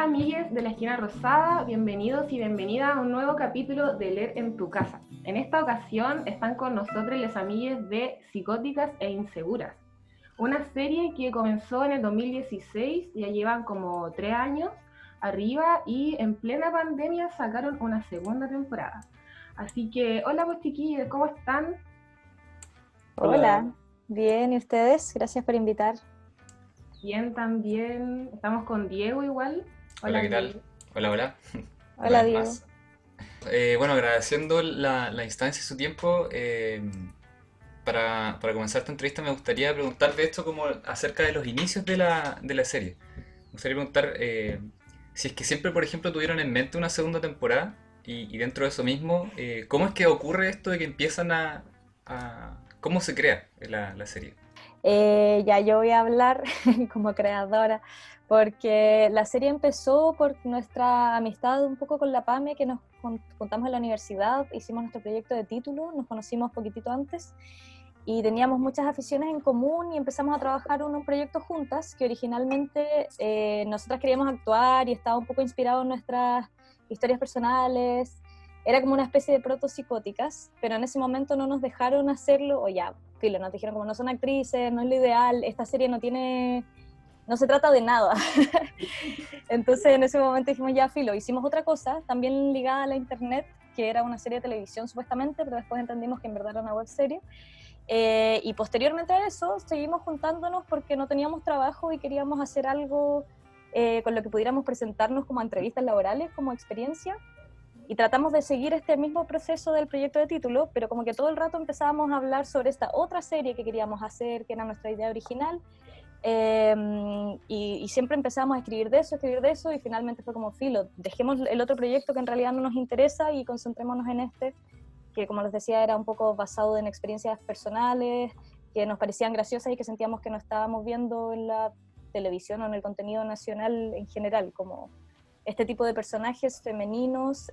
amigues de la Esquina Rosada, bienvenidos y bienvenidas a un nuevo capítulo de Leer en tu casa. En esta ocasión están con nosotros las amigues de Psicóticas e Inseguras, una serie que comenzó en el 2016, ya llevan como 3 años arriba y en plena pandemia sacaron una segunda temporada. Así que, hola pues chiquillos, ¿cómo están? Hola, bien, ¿y ustedes? Gracias por invitar. Bien también, estamos con Diego igual. Hola, Hola ¿qué Diego. tal? Hola, hola. Una Hola, vez Diego. más. Bueno, agradeciendo la instancia y su tiempo, para comenzar esta entrevista me gustaría preguntar de esto como acerca de los inicios de la serie. Me gustaría preguntar si es que siempre, por ejemplo, tuvieron en mente una segunda temporada y dentro de eso mismo, ¿cómo es que ocurre esto de que empiezan ¿cómo se crea la serie? Ya yo voy a hablar como creadora, porque la serie empezó por nuestra amistad un poco con la PAME, que nos juntamos en la universidad, hicimos nuestro proyecto de título, nos conocimos poquitito antes y teníamos muchas aficiones en común y empezamos a trabajar en un proyecto juntas que originalmente nosotras queríamos actuar y estaba un poco inspirado en nuestras historias personales. Era como una especie de proto-psicóticas, pero en ese momento no nos dejaron hacerlo, o ya, filo, nos dijeron como no son actrices, no es lo ideal, esta serie no se trata de nada. Entonces en ese momento dijimos ya, filo, hicimos otra cosa, también ligada a la internet, que era una serie de televisión supuestamente, pero después entendimos que en verdad era una web serie. Y posteriormente a eso seguimos juntándonos porque no teníamos trabajo y queríamos hacer algo con lo que pudiéramos presentarnos como entrevistas laborales, como experiencia. Y tratamos de seguir este mismo proceso del proyecto de título, pero como que todo el rato empezábamos a hablar sobre esta otra serie que queríamos hacer, que era nuestra idea original, y siempre empezamos a escribir de eso, y finalmente fue como filo, dejemos el otro proyecto que en realidad no nos interesa y concentrémonos en este, que como les decía era un poco basado en experiencias personales, que nos parecían graciosas y que sentíamos que no estábamos viendo en la televisión o en el contenido nacional en general, como este tipo de personajes femeninos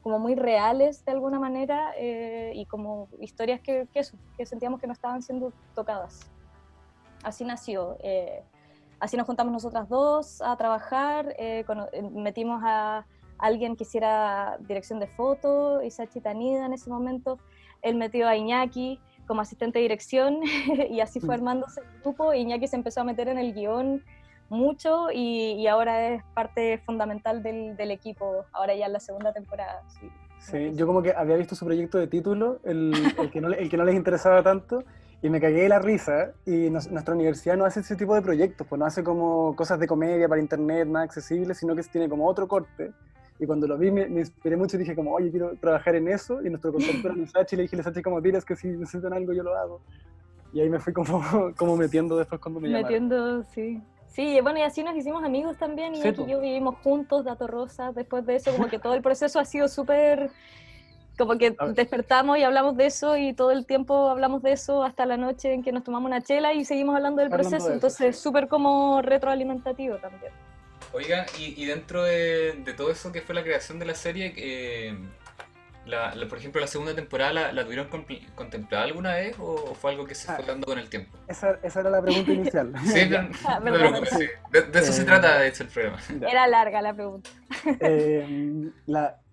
como muy reales de alguna manera y como historias que sentíamos que no estaban siendo tocadas. Así nació. Así nos juntamos nosotras dos a trabajar, metimos a alguien que hiciera dirección de foto, Isachi Tanida en ese momento, él metió a Iñaki como asistente de dirección y así fue armándose el grupo. Iñaki se empezó a meter en el guión mucho y ahora es parte fundamental del equipo, ahora ya en la segunda temporada. Sí, Sí, yo como que había visto su proyecto de título, el que no les interesaba tanto, y me cagué de la risa, y nuestra universidad no hace ese tipo de proyectos, pues no hace como cosas de comedia para internet más accesibles, sino que tiene como otro corte. Y cuando lo vi me inspiré mucho y dije como, oye, quiero trabajar en eso, y nuestro contacto era Lisachi, y le dije a Lisachi como, tira, es que si necesitan algo yo lo hago. Y ahí me fui como, como metiendo después cuando me llamaron. metiendo, sí. Sí, bueno, y así nos hicimos amigos también, Sí, Iñaki y pues. yo vivimos juntos, Dato Rosa, después de eso, como que todo el proceso ha sido súper, como que despertamos y hablamos de eso y todo el tiempo hablamos de eso hasta la noche en que nos tomamos una chela y seguimos hablando del Hablando proceso, de eso, entonces sí. súper como retroalimentativo también. Oiga, y dentro de todo eso que fue la creación de la serie, por ejemplo, la segunda temporada, ¿la tuvieron contemplada alguna vez o fue algo que se Ah, fue dando con el tiempo? esa era la pregunta inicial. Sí, Ya. no, Ah, no te verdad, preocupes, verdad. sí. Sí. De eso se trata, de hecho, el programa. Ya. Era larga la pregunta.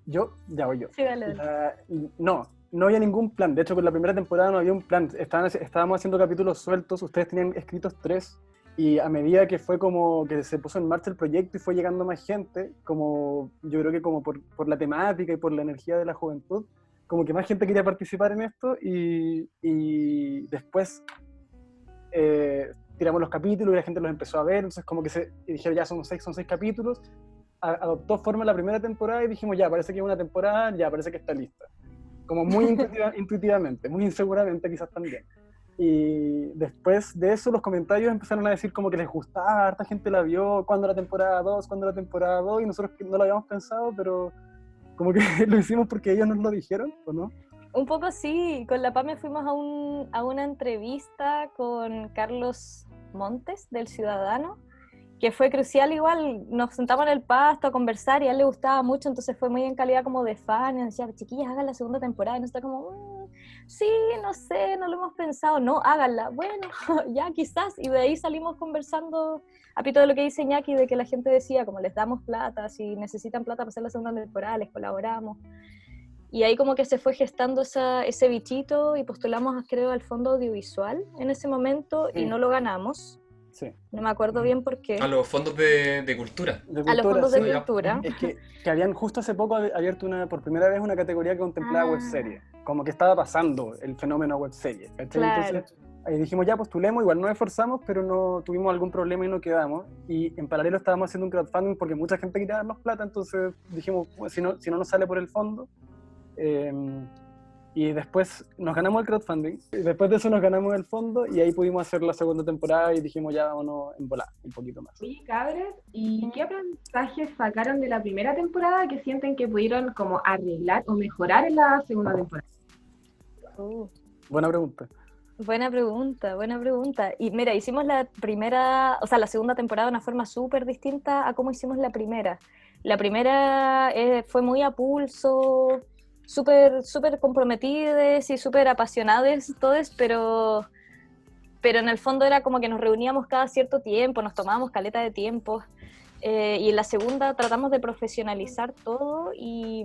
Ya voy yo. Sí, dale, dale. No había ningún plan. De hecho, con la primera temporada no había un plan. Estábamos haciendo capítulos sueltos. Ustedes tenían escritos 3. Y a medida que fue como que se puso en marcha el proyecto y fue llegando más gente, como yo creo que como por la temática y por la energía de la juventud, como que más gente quería participar en esto y después tiramos los capítulos y la gente los empezó a ver, entonces como que y dijeron ya son seis capítulos, adoptó forma la primera temporada y dijimos ya, parece que es una temporada, ya parece que está lista. Como muy intuitivamente, muy inseguramente quizás también. Y después de eso los comentarios empezaron a decir como que les gustaba, harta gente la vio, cuando la temporada 2, cuando la temporada 2, y nosotros no lo habíamos pensado, pero como que lo hicimos porque ellos nos lo dijeron, ¿o no? Un poco sí, con la PAME fuimos a una entrevista con Carlos Montes del Ciudadano, que fue crucial igual, nos sentamos en el pasto a conversar y a él le gustaba mucho, entonces fue muy en calidad como de fan, y decía, chiquillas, hagan la segunda temporada, y nos está como, sí, no sé, no lo hemos pensado, no, háganla, bueno, ya quizás, y de ahí salimos conversando, a pito de lo que dice Iñaki, de que la gente decía, como les damos plata, si necesitan plata para hacer la segunda temporada, les colaboramos, y ahí como que se fue gestando ese bichito, y postulamos, creo, al Fondo Audiovisual en ese momento, y no lo ganamos. Sí. No me acuerdo bien por qué. A los fondos de cultura. A los fondos de sí. cultura. Es que habían justo hace poco abierto por primera vez una categoría que contemplaba webserie. Como que estaba pasando el fenómeno webserie. Claro. Entonces ahí dijimos, ya postulemos, igual nos esforzamos, pero no tuvimos algún problema y no quedamos. Y en paralelo estábamos haciendo un crowdfunding porque mucha gente quería darnos plata, entonces dijimos, pues, si no nos sale por el fondo. Y después nos ganamos el crowdfunding, y después de eso nos ganamos el fondo y ahí pudimos hacer la segunda temporada y dijimos ya vámonos en volar un poquito más. Oye, cabres, ¿y qué aprendizajes sacaron de la primera temporada que sienten que pudieron como arreglar o mejorar en la segunda temporada? Buena pregunta. Buena pregunta. Y mira, hicimos la segunda temporada de una forma súper distinta a cómo hicimos la primera. La primera fue muy a pulso, súper comprometidas y súper apasionadas todos, pero en el fondo era como que nos reuníamos cada cierto tiempo, nos tomábamos caleta de tiempo, y en la segunda tratamos de profesionalizar todo y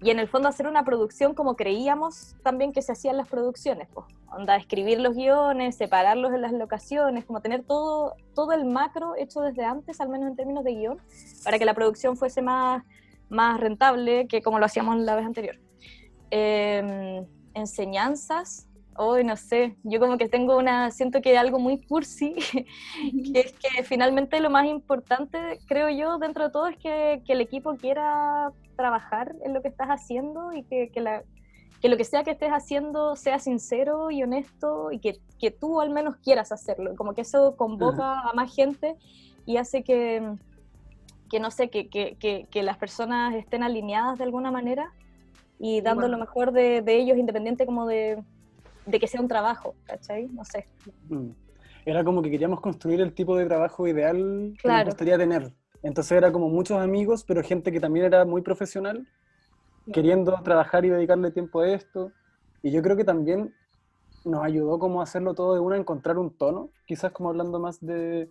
en el fondo hacer una producción como creíamos también que se hacían las producciones, pues, onda, escribir los guiones, separarlos en las locaciones, como tener todo el macro hecho desde antes, al menos en términos de guión, para que la producción fuese más rentable que como lo hacíamos la vez anterior. Enseñanzas, hoy no sé, yo como que siento que algo muy cursi, que es que finalmente lo más importante, creo yo, dentro de todo es que el equipo quiera trabajar en lo que estás haciendo y que lo que sea que estés haciendo sea sincero y honesto y que tú al menos quieras hacerlo, como que eso convoca a más gente y hace que no sé, que las personas estén alineadas de alguna manera y dando lo mejor de ellos, independiente como de que sea un trabajo, ¿cachai? No sé. Era como que queríamos construir el tipo de trabajo ideal que nos gustaría tener. Entonces era como muchos amigos, pero gente que también era muy profesional, queriendo trabajar y dedicarle tiempo a esto. Y yo creo que también nos ayudó como a hacerlo todo de una, encontrar un tono, quizás como hablando más de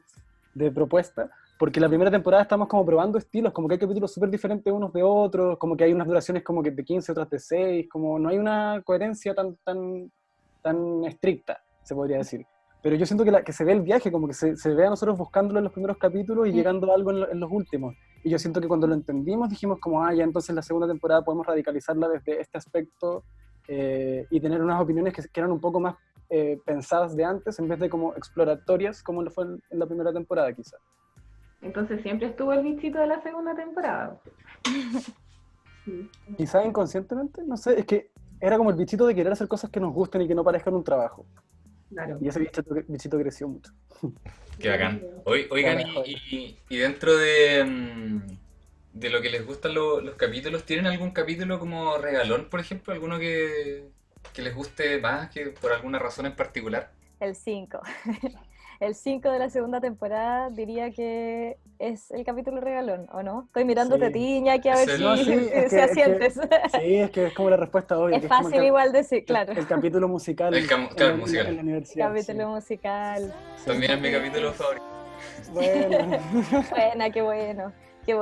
propuesta, porque la primera temporada estamos como probando estilos, como que hay capítulos súper diferentes unos de otros, como que hay unas duraciones como que de 15, otras de 6, como no hay una coherencia tan estricta, se podría decir. Pero yo siento que se ve el viaje, como que se ve a nosotros buscándolo en los primeros capítulos y llegando a algo en los últimos. Y yo siento que cuando lo entendimos dijimos como, ya entonces la segunda temporada podemos radicalizarla desde este aspecto y tener unas opiniones que eran un poco más pensadas de antes, en vez de como exploratorias, como lo fue en la primera temporada quizás. Entonces siempre estuvo el bichito de la segunda temporada. Sí. Quizás inconscientemente, no sé, es que era como el bichito de querer hacer cosas que nos gusten y que no parezcan un trabajo. Claro. Y ese bichito creció mucho. Qué bacán. Oigan, y dentro de lo que les gustan los capítulos, ¿tienen algún capítulo como regalón, por ejemplo? ¿Alguno que les guste más, que por alguna razón en particular? El 5. El 5 de la segunda temporada diría que es el capítulo regalón, ¿o no? Estoy mirándote a ti, Iñaki, a ver si asientes. Sí, es que es como la respuesta obvia. Es fácil igual decir, claro. El capítulo musical, musical. En la universidad. El capítulo musical. Sí. También es mi capítulo favorito. Bueno. Buena, qué bueno. Sí.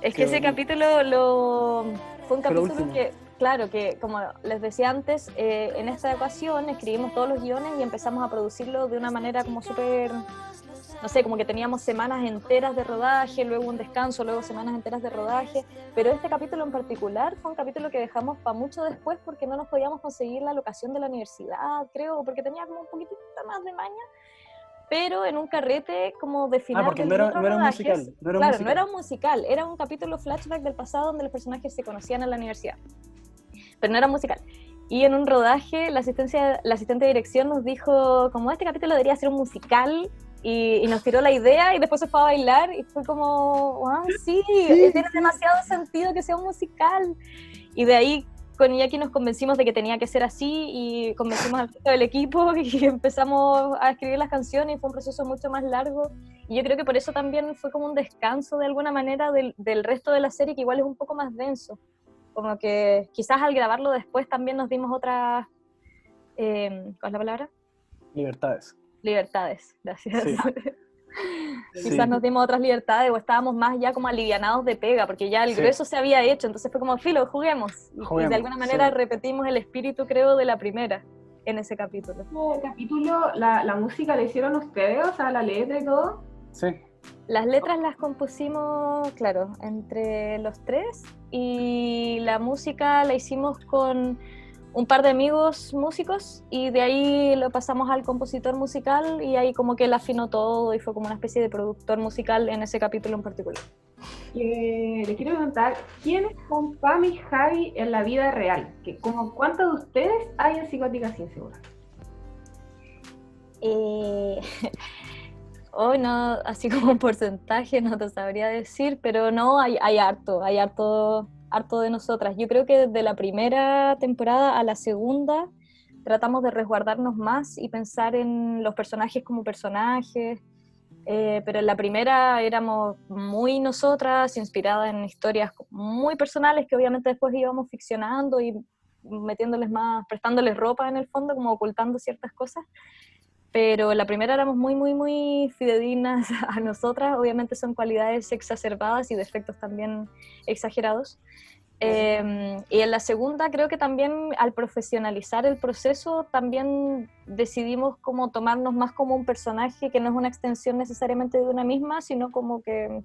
Es que ese capítulo fue un capítulo que... Claro, que como les decía antes, en esta ocasión escribimos todos los guiones y empezamos a producirlo de una manera como súper, no sé, como que teníamos semanas enteras de rodaje, luego un descanso, luego semanas enteras de rodaje, pero este capítulo en particular fue un capítulo que dejamos para mucho después porque no nos podíamos conseguir la locación de la universidad, creo, porque tenía como un poquitito más de maña, pero en un carrete como de final porque no era un musical. No era un musical, era un capítulo flashback del pasado donde los personajes se conocían en la universidad. Pero no era musical. Y en un rodaje, la asistente de dirección nos dijo, como este capítulo debería ser un musical, y nos tiró la idea, y después se fue a bailar, y fue como, sí, tiene demasiado sentido que sea un musical. Y de ahí con Iñaki nos convencimos de que tenía que ser así y convencimos al resto del equipo y empezamos a escribir las canciones y fue un proceso mucho más largo. Y yo creo que por eso también fue como un descanso de alguna manera del resto de la serie, que igual es un poco más denso. Como que quizás al grabarlo después también nos dimos otras... ¿cuál es la palabra? Libertades. Libertades, gracias. Sí. Quizás nos dimos otras libertades o estábamos más ya como alivianados de pega, porque ya el grueso se había hecho, entonces fue como, filo, juguemos. Y de alguna manera repetimos el espíritu, creo, de la primera en ese capítulo. ¿El capítulo, la música la hicieron ustedes? O sea, la letra y todo. Sí. Las letras las compusimos, claro, entre los tres, y la música la hicimos con un par de amigos músicos y de ahí lo pasamos al compositor musical y ahí como que él afinó todo y fue como una especie de productor musical en ese capítulo en particular. Le quiero preguntar, ¿quiénes son Pam y Javi en la vida real? ¿Cuántos de ustedes hay en Psicóticas Inseguras? Hoy no, así como un porcentaje no te sabría decir, pero no, hay harto de nosotras. Yo creo que desde la primera temporada a la segunda tratamos de resguardarnos más y pensar en los personajes como personajes, pero en la primera éramos muy nosotras, inspiradas en historias muy personales que obviamente después íbamos ficcionando y metiéndoles más, prestándoles ropa en el fondo, como ocultando ciertas cosas. Pero la primera éramos muy fidedignas a nosotras, obviamente son cualidades exacerbadas y defectos también exagerados. Y en la segunda creo que también al profesionalizar el proceso también decidimos como tomarnos más como un personaje que no es una extensión necesariamente de una misma, sino como que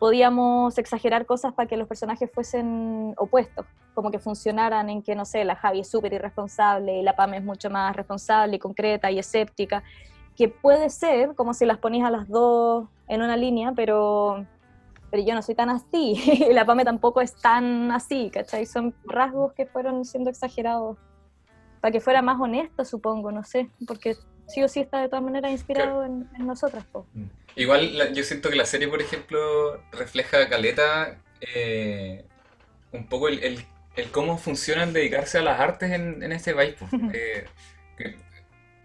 podíamos exagerar cosas para que los personajes fuesen opuestos, como que funcionaran en que, no sé, la Javi es súper irresponsable y la Pam es mucho más responsable y concreta y escéptica, que puede ser como si las ponís a las dos en una línea, pero yo no soy tan así, y la Pam tampoco es tan así, ¿cachai? Son rasgos que fueron siendo exagerados para que fuera más honesta, supongo, no sé, porque sí o sí está de todas maneras inspirado en nosotras, po. Igual yo siento que la serie, por ejemplo, refleja caleta un poco el cómo funciona el dedicarse a las artes en este país. Pues. Que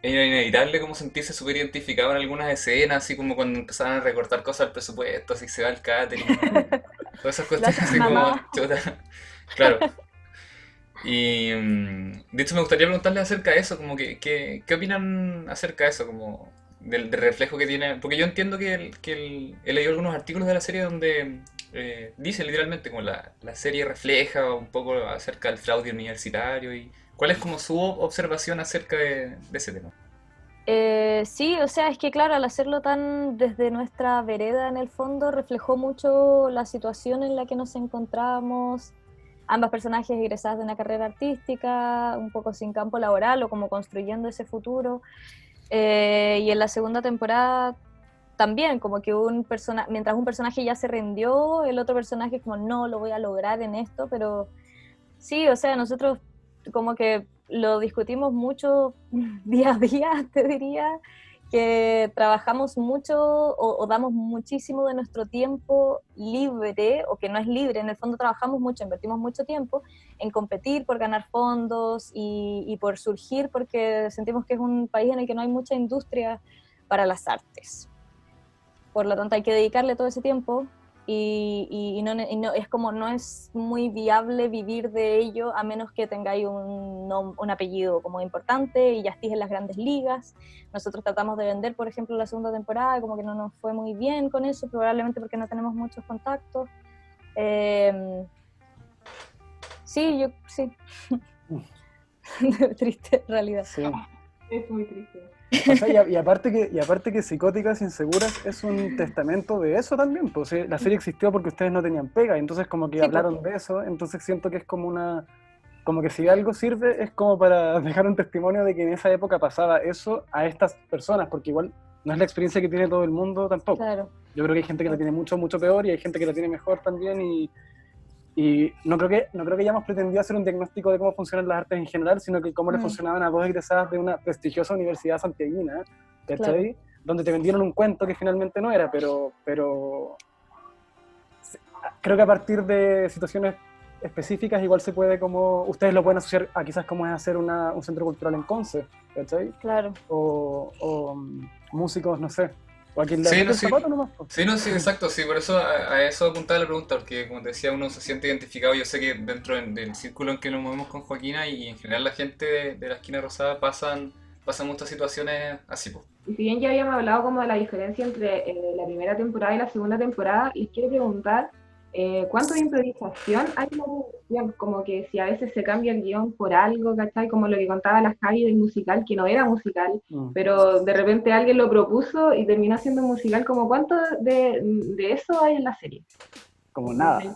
era inevitable como sentirse súper identificado en algunas escenas, así como cuando empezaban a recortar cosas al presupuesto, así se va el catering, todas esas cuestiones así como chuta. Claro. Y de hecho me gustaría preguntarles acerca de eso, como que, ¿qué opinan acerca de eso? Como del reflejo que tiene, porque yo entiendo que he leído algunos artículos de la serie donde dice literalmente como la serie refleja un poco acerca del fraude universitario y ¿cuál es como su observación acerca de ese tema? Sí, o sea, es que claro, al hacerlo tan desde nuestra vereda en el fondo, reflejó mucho la situación en la que nos encontramos, ambas personajes egresadas de una carrera artística, un poco sin campo laboral o como construyendo ese futuro. Y en la segunda temporada también, como que mientras un personaje ya se rindió, el otro personaje como no, lo voy a lograr en esto, pero sí, o sea, nosotros como que lo discutimos mucho día a día, te diría, que trabajamos mucho o damos muchísimo de nuestro tiempo libre, o que no es libre, en el fondo trabajamos mucho, invertimos mucho tiempo en competir por ganar fondos y por surgir, porque sentimos que es un país en el que no hay mucha industria para las artes. Por lo tanto hay que dedicarle todo ese tiempo y no, es como no es muy viable vivir de ello a menos que tengáis un apellido como importante y ya estéis en las grandes ligas. Nosotros tratamos de vender, por ejemplo, la segunda temporada, como que no nos fue muy bien con eso, probablemente porque no tenemos muchos contactos. Sí. Triste realidad. Sí. Es muy triste. O sea, y aparte que Psicóticas Inseguras es un testamento de eso también, pues la serie existió porque ustedes no tenían pega, y entonces como que Sí, hablaron de eso, entonces siento que es como que si algo sirve es como para dejar un testimonio de que en esa época pasaba eso a estas personas, porque igual no es la experiencia que tiene todo el mundo tampoco. Claro. Yo creo que hay gente que la tiene mucho peor y hay gente que la tiene mejor también, y no creo que hayamos pretendido hacer un diagnóstico de cómo funcionan las artes en general, sino que cómo le funcionaban a dos egresadas de una prestigiosa universidad santiaguina, ¿cachai? Claro. Donde te vendieron un cuento que finalmente no era, pero creo que a partir de situaciones específicas igual se puede como, ustedes lo pueden asociar a quizás como es hacer un centro cultural en Conce, ¿cachai? Claro. O músicos, no sé, o aquí Sí, no, el sí. zapato nomás. Pues. Sí, no, sí, exacto, sí, por eso a eso apuntaba la pregunta, porque como te decía, uno se siente identificado. Yo sé que dentro del círculo en que nos movemos con Joaquina y en general la gente de la esquina rosada pasan muchas situaciones así, pues. Y si bien ya habíamos hablado como de la diferencia entre la primera temporada y la segunda temporada, les quiero preguntar cuánto de improvisación hay en la producción, como que si a veces se cambia el guión por algo, ¿cachai? Como lo que contaba la Javi del musical, que no era musical, pero de repente alguien lo propuso y terminó siendo musical, como cuánto de eso hay en la serie. Como nada.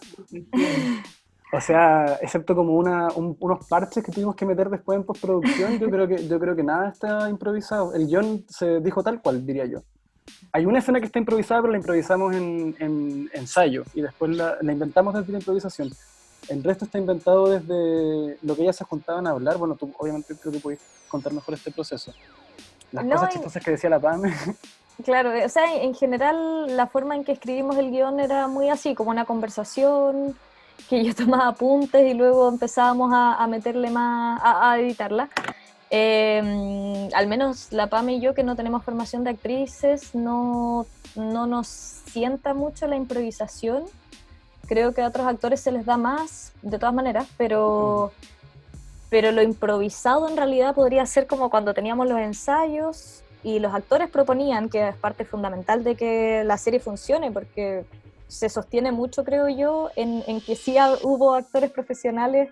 O sea, excepto como unos parches que tuvimos que meter después en postproducción, yo creo que nada está improvisado. El guión se dijo tal cual, diría yo. Hay una escena que está improvisada, pero la improvisamos en ensayo y después la inventamos desde la improvisación. El resto está inventado desde lo que ellas se juntaban a hablar. Bueno, tú obviamente creo que podés contar mejor este proceso. Las cosas chistosas que decía la Pame. Claro, o sea, en general la forma en que escribimos el guión era muy así, como una conversación, que yo tomaba apuntes y luego empezábamos a meterle más, a editarla. Al menos la Pame y yo, que no tenemos formación de actrices, no nos sienta mucho la improvisación. Creo que a otros actores se les da más, de todas maneras, pero lo improvisado en realidad podría ser como cuando teníamos los ensayos y los actores proponían, que es parte fundamental de que la serie funcione, porque se sostiene mucho, creo yo, en que sí hubo actores profesionales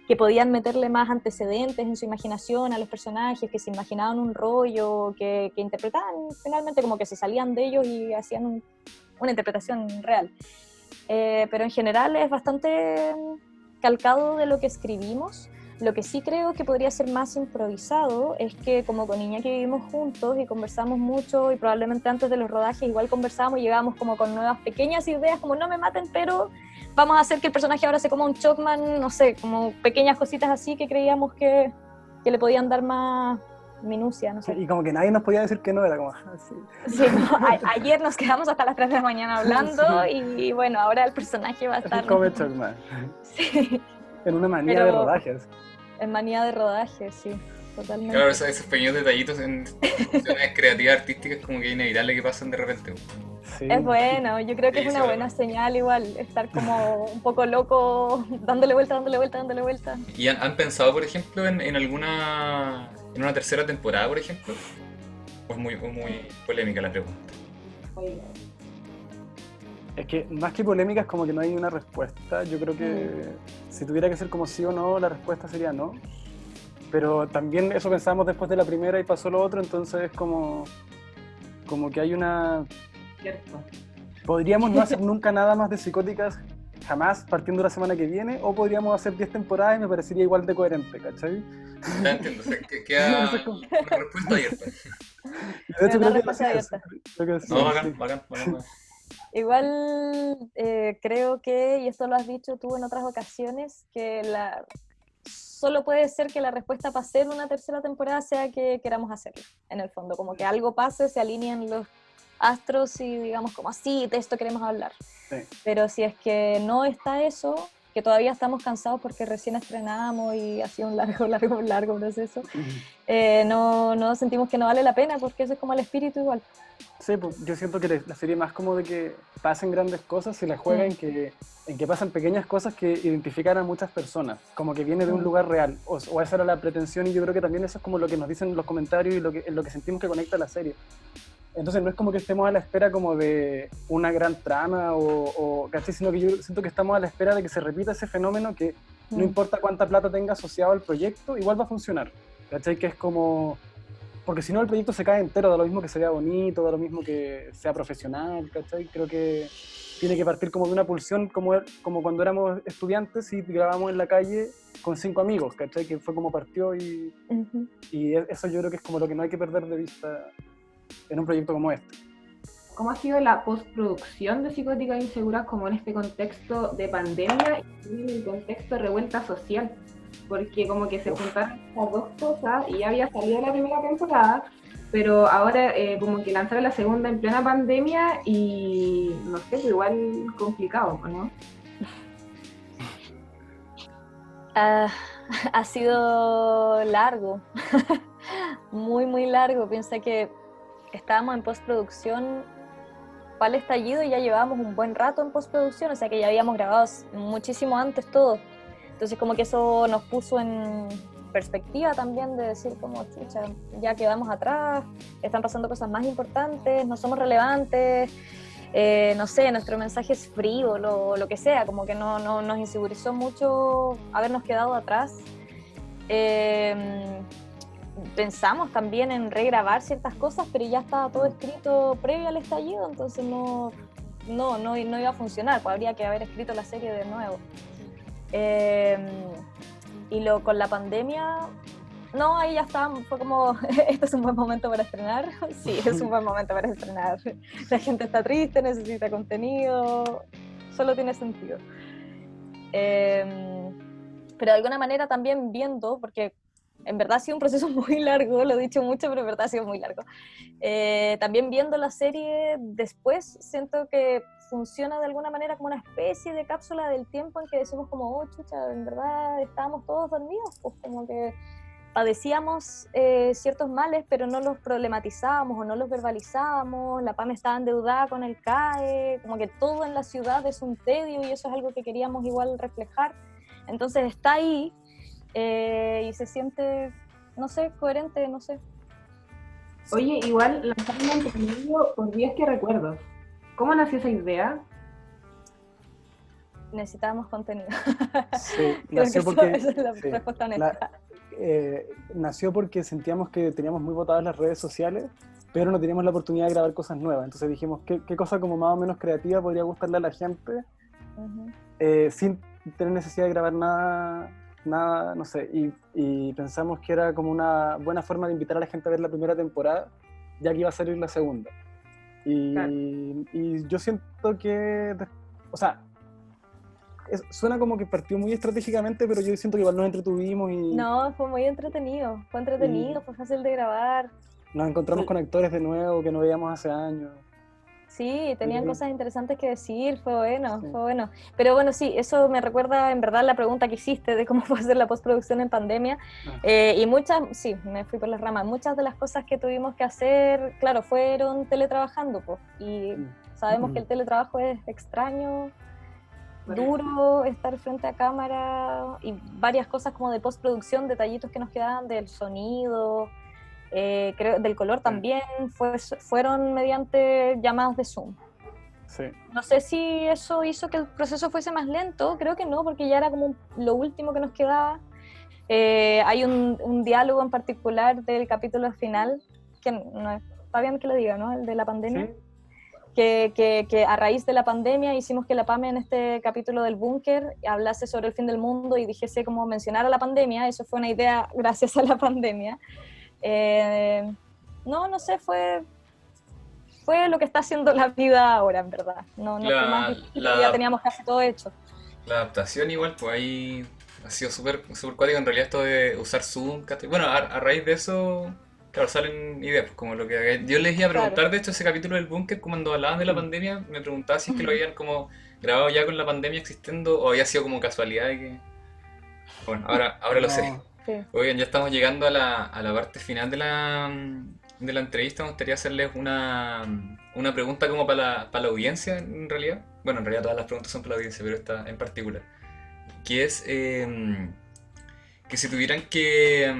que podían meterle más antecedentes en su imaginación a los personajes, que se imaginaban un rollo, que interpretaban finalmente como que se salían de ellos y hacían una interpretación real. Pero en general es bastante calcado de lo que escribimos. Lo que sí creo que podría ser más improvisado es que como con Iñaki vivimos juntos y conversamos mucho y probablemente antes de los rodajes igual conversábamos y llegábamos como con nuevas pequeñas ideas, como no me maten, pero vamos a hacer que el personaje ahora se coma un Chocman, no sé, como pequeñas cositas así que creíamos que le podían dar más minucia, no sé. Y como que nadie nos podía decir que no, era como así. Sí, ayer nos quedamos hasta las 3 de la mañana hablando y bueno, ahora el personaje va a estar... Come Chocman. Sí. En una manía de rodajes. En manía de rodaje, sí, totalmente. Claro, esos pequeños detallitos en funciones creativas, artísticas, como que es inevitable que pasen de repente. Sí. Es bueno, yo creo que es una buena señal igual, estar como un poco loco, dándole vuelta. ¿Y han pensado, por ejemplo, en alguna, en una tercera temporada, por ejemplo? ¿O es muy polémica la pregunta? Es que más que polémica es como que no hay una respuesta. Yo creo que si tuviera que ser como sí o no, la respuesta sería no. Pero también eso pensábamos después de la primera y pasó lo otro, entonces es como que hay una... Cierto. Podríamos no hacer nunca nada más de Psicóticas, jamás, partiendo la semana que viene, o podríamos hacer 10 temporadas y me parecería igual de coherente, ¿cachai? Ya entiendo, o sea, que queda una respuesta abierta. De hecho, creo que sí, no, bacán. Igual creo que, y esto lo has dicho tú en otras ocasiones, que solo puede ser que la respuesta para hacer una tercera temporada sea que queramos hacerlo, en el fondo, como que algo pase, se alineen los astros y digamos como así, de esto queremos hablar. Sí. Pero si es que no está eso, que todavía estamos cansados porque recién estrenamos y ha sido un largo proceso, no sentimos que no vale la pena porque eso es como el espíritu igual. Sí, pues yo siento que la serie más como de que pasen grandes cosas se la juega en que pasan pequeñas cosas que identifican a muchas personas, como que viene de un lugar real, o esa era la pretensión, y yo creo que también eso es como lo que nos dicen los comentarios y lo que sentimos que conecta la serie. Entonces no es como que estemos a la espera como de una gran trama ¿cachai? Sino que yo siento que estamos a la espera de que se repita ese fenómeno que no importa cuánta plata tenga asociado al proyecto, igual va a funcionar, ¿cachai? Que es como... Porque si no el proyecto se cae entero, da lo mismo que se vea bonito, da lo mismo que sea profesional, ¿cachai? Creo que tiene que partir como de una pulsión, como cuando éramos estudiantes y grabamos en la calle con 5 amigos, ¿cachai? Que fue como partió y eso yo creo que es como lo que no hay que perder de vista en un proyecto como este. ¿Cómo ha sido la postproducción de Psicóticas Inseguras como en este contexto de pandemia y en el contexto de revuelta social? Porque como que se juntaron las dos cosas y ya había salido la primera temporada, pero ahora como que lanzaron la segunda en plena pandemia y no sé, pero igual complicado, ¿no? Ah, ha sido largo, muy, muy largo. Piensa que estábamos en postproducción para el estallido y ya llevábamos un buen rato en postproducción, o sea que ya habíamos grabado muchísimo antes todo. Entonces como que eso nos puso en perspectiva también de decir como, chucha, ya quedamos atrás, están pasando cosas más importantes, no somos relevantes, no sé, nuestro mensaje es frívolo, lo que sea, como que no nos insegurizó mucho habernos quedado atrás. Pensamos también en regrabar ciertas cosas, pero ya estaba todo escrito previo al estallido, entonces no iba a funcionar, pues habría que haber escrito la serie de nuevo. Con la pandemia, no, ahí ya está, fue como, este es un buen momento para estrenar. Sí, es un buen momento para estrenar. La gente está triste, necesita contenido, solo tiene sentido. Pero de alguna manera también viendo, porque en verdad ha sido un proceso muy largo, lo he dicho mucho, pero en verdad ha sido muy largo. También viendo la serie después, siento que funciona de alguna manera como una especie de cápsula del tiempo en que decimos como, oh, chucha, en verdad estábamos todos dormidos, pues como que padecíamos ciertos males, pero no los problematizábamos o no los verbalizábamos. La PAM estaba endeudada con el CAE, como que todo en la ciudad es un tedio y eso es algo que queríamos igual reflejar. Entonces está ahí y se siente, no sé, coherente, no sé. Oye, igual lanzarme entre medio por 10 que recuerdo. ¿Cómo nació esa idea? Necesitábamos contenido. Sí, Creo nació que porque, esa es la sí, respuesta honesta. nació porque sentíamos que teníamos muy botadas las redes sociales, pero no teníamos la oportunidad de grabar cosas nuevas. Entonces dijimos, ¿qué cosa como más o menos creativa podría gustarle a la gente? Sin tener necesidad de grabar nada, no sé, y pensamos que era como una buena forma de invitar a la gente a ver la primera temporada, ya que iba a salir la segunda. Claro. Y yo siento que, o sea, suena como que partió muy estratégicamente, pero yo siento que igual nos entretuvimos y No, fue muy entretenido, fue fácil de grabar. nos encontramos con actores de nuevo que no veíamos hace años. Sí, tenían Sí. cosas interesantes que decir, fue bueno, Sí. fue bueno. Pero bueno, sí, eso me recuerda en verdad la pregunta que hiciste de cómo fue hacer la postproducción en pandemia. Y sí, me fui por las ramas. Muchas de las cosas que tuvimos que hacer, claro, fueron teletrabajando, pues. Y sabemos que el teletrabajo es extraño, duro, estar frente a cámara y varias cosas como de postproducción, detallitos que nos quedaban del sonido. Creo del color también fueron mediante llamadas de Zoom. Sí. No sé si eso hizo que el proceso fuese más lento, creo que no, porque ya era como lo último que nos quedaba. Hay un diálogo en particular del capítulo final, que no está bien que lo diga, ¿no? El de la pandemia. Sí. Que a raíz de la pandemia hicimos que la PAME en este capítulo del búnker hablase sobre el fin del mundo y dijese como mencionar a la pandemia. Eso fue una idea gracias a la pandemia. No sé, fue lo que está haciendo la vida ahora, en verdad. No fue más difícil, ya teníamos casi todo hecho. La adaptación igual, pues ahí ha sido súper cuático en realidad esto de usar Zoom. Bueno, a raíz de eso, claro, salen ideas, pues, como lo que yo les iba a preguntar, Claro. de hecho, ese capítulo del búnker, cuando hablaban de la pandemia, me preguntaba si es que lo habían como grabado ya con la pandemia existiendo o había sido como casualidad de que... Bueno, ahora lo sé. No. Sí. Oigan, ya estamos llegando a la parte final de la entrevista. Me gustaría hacerles una pregunta como para la audiencia, en realidad. Bueno, en realidad todas las preguntas son para la audiencia, pero esta en particular. Que es que si tuvieran que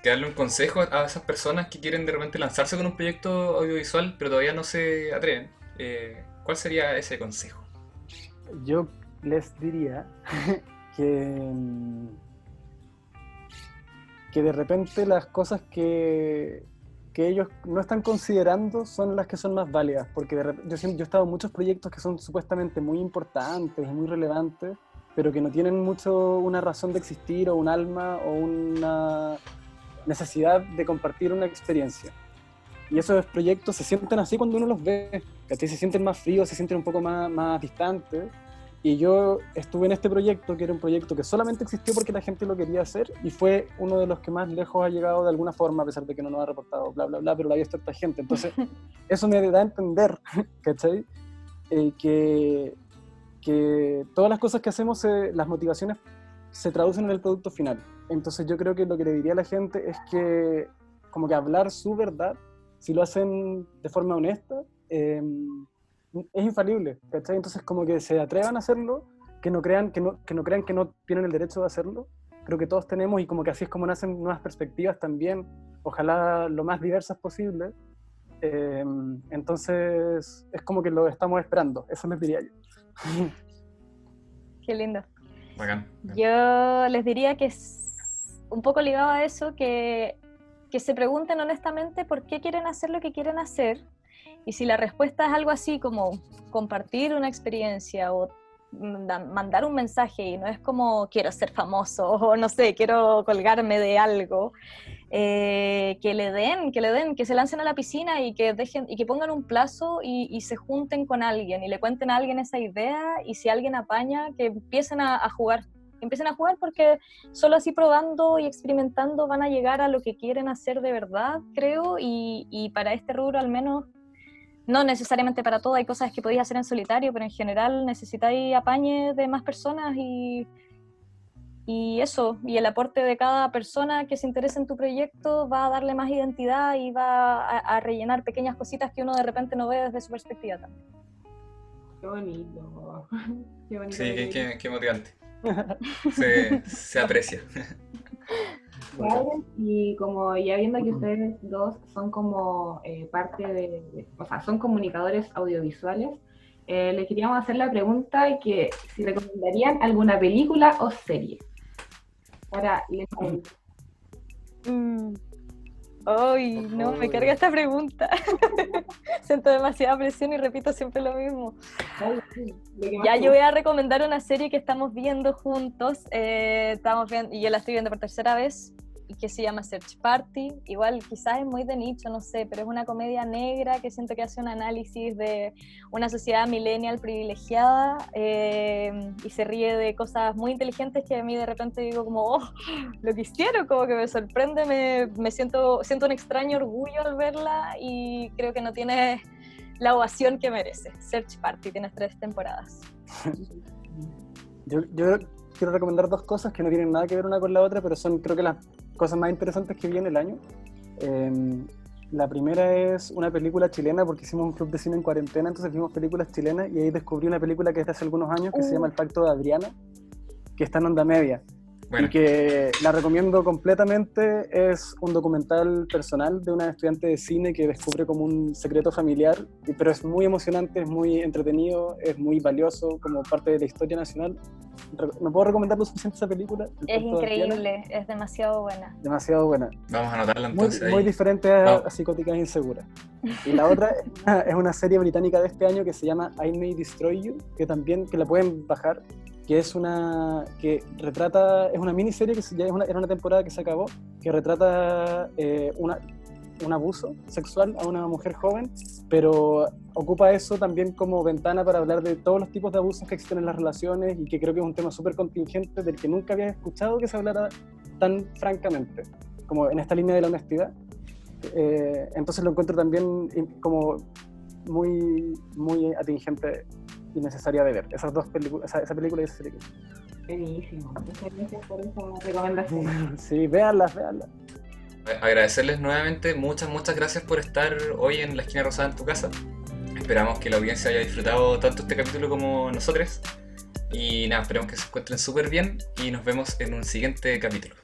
darle un consejo a esas personas que quieren de repente lanzarse con un proyecto audiovisual, pero todavía no se atreven, ¿cuál sería ese consejo? Yo les diría que de repente las cosas que ellos no están considerando son las que son más válidas, porque yo he estado en muchos proyectos que son supuestamente muy importantes y muy relevantes, pero que no tienen mucho una razón de existir o un alma o una necesidad de compartir una experiencia. Y esos proyectos se sienten así cuando uno los ve, ¿cachai? Se sienten más fríos, se sienten un poco más distantes. Y yo estuve en este proyecto, que era un proyecto que solamente existió porque la gente lo quería hacer, y fue uno de los que más lejos ha llegado de alguna forma, a pesar de que no nos ha reportado, bla, bla, bla, pero lo ha visto esta gente. Entonces, eso me da a entender, ¿cachai? Que todas las cosas que hacemos, las motivaciones se traducen en el producto final. Entonces yo creo que lo que le diría a la gente es que como que hablar su verdad, si lo hacen de forma honesta, es infalible, ¿cachai? Entonces como que se atrevan a hacerlo, que no crean que no tienen el derecho de hacerlo. Creo que todos tenemos, y como que así es como nacen nuevas perspectivas también, ojalá lo más diversas posible. Entonces es como que lo estamos esperando, eso les diría yo. Qué lindo. Bacán. Yo les diría que es un poco ligado a eso, que se pregunten honestamente por qué quieren hacer lo que quieren hacer, y si la respuesta es algo así como compartir una experiencia o mandar un mensaje, y no es como quiero ser famoso o no sé, quiero colgarme de algo, que se lancen a la piscina y que pongan un plazo y se junten con alguien y le cuenten a alguien esa idea, y si alguien apaña, que empiecen a jugar, porque solo así probando y experimentando van a llegar a lo que quieren hacer de verdad, creo, y para este rubro al menos, no necesariamente para todo, hay cosas que podéis hacer en solitario, pero en general necesitáis apañe de más personas y eso, y el aporte de cada persona que se interese en tu proyecto va a darle más identidad y va a rellenar pequeñas cositas que uno de repente no ve desde su perspectiva también. Qué bonito. Qué bonito. Sí, qué motivante. Se aprecia. Y como ya viendo que ustedes dos son como o sea, son comunicadores audiovisuales, les queríamos hacer la pregunta que si recomendarían alguna película o serie para les Ay, no, me carga esta pregunta. Siento demasiada presión y repito siempre lo mismo. Ya, yo voy a recomendar una serie que estamos viendo juntos, y yo la estoy viendo por tercera vez, y que se llama Search Party. Igual quizás es muy de nicho, no sé, pero es una comedia negra que siento que hace un análisis de una sociedad millennial privilegiada, y se ríe de cosas muy inteligentes que a mí de repente digo como, oh, lo que hicieron, como que me sorprende, me siento un extraño orgullo al verla, y creo que no tiene la ovación que merece. Search Party, tiene 3 temporadas. Yo quiero recomendar 2 cosas que no tienen nada que ver una con la otra, pero son creo que las cosas más interesantes que vi en el año. La primera es una película chilena, porque hicimos un club de cine en cuarentena, entonces vimos películas chilenas, y ahí descubrí una película que es de hace algunos años, que se llama El Pacto de Adriana, que está en Onda Media. Bueno. Y que la recomiendo completamente. Es un documental personal de una estudiante de cine que descubre como un secreto familiar, pero es muy emocionante, es muy entretenido, es muy valioso como parte de la historia nacional. ¿Me puedo recomendar lo suficiente esa película? Es increíble, es demasiado buena. Demasiado buena. Vamos a anotarla entonces. Muy diferente a Psicóticas Inseguras. Y la otra es una serie británica de este año que se llama I May Destroy You, que la pueden bajar, que es una miniserie que era una temporada que se acabó, que retrata un abuso sexual a una mujer joven, pero ocupa eso también como ventana para hablar de todos los tipos de abusos que existen en las relaciones, y que creo que es un tema súper contingente del que nunca había escuchado que se hablara tan francamente, como en esta línea de la honestidad. Entonces lo encuentro también como muy, muy atingente y necesaria de ver. Esas 2 películas, esa película y esa serie. Buenísimo. Muchas gracias por esa recomendación. Sí, véanlas. Agradecerles nuevamente, muchas gracias por estar hoy en La Esquina Rosada en tu casa. Esperamos que la audiencia haya disfrutado tanto este capítulo como nosotros. Y nada, esperamos que se encuentren súper bien y nos vemos en un siguiente capítulo.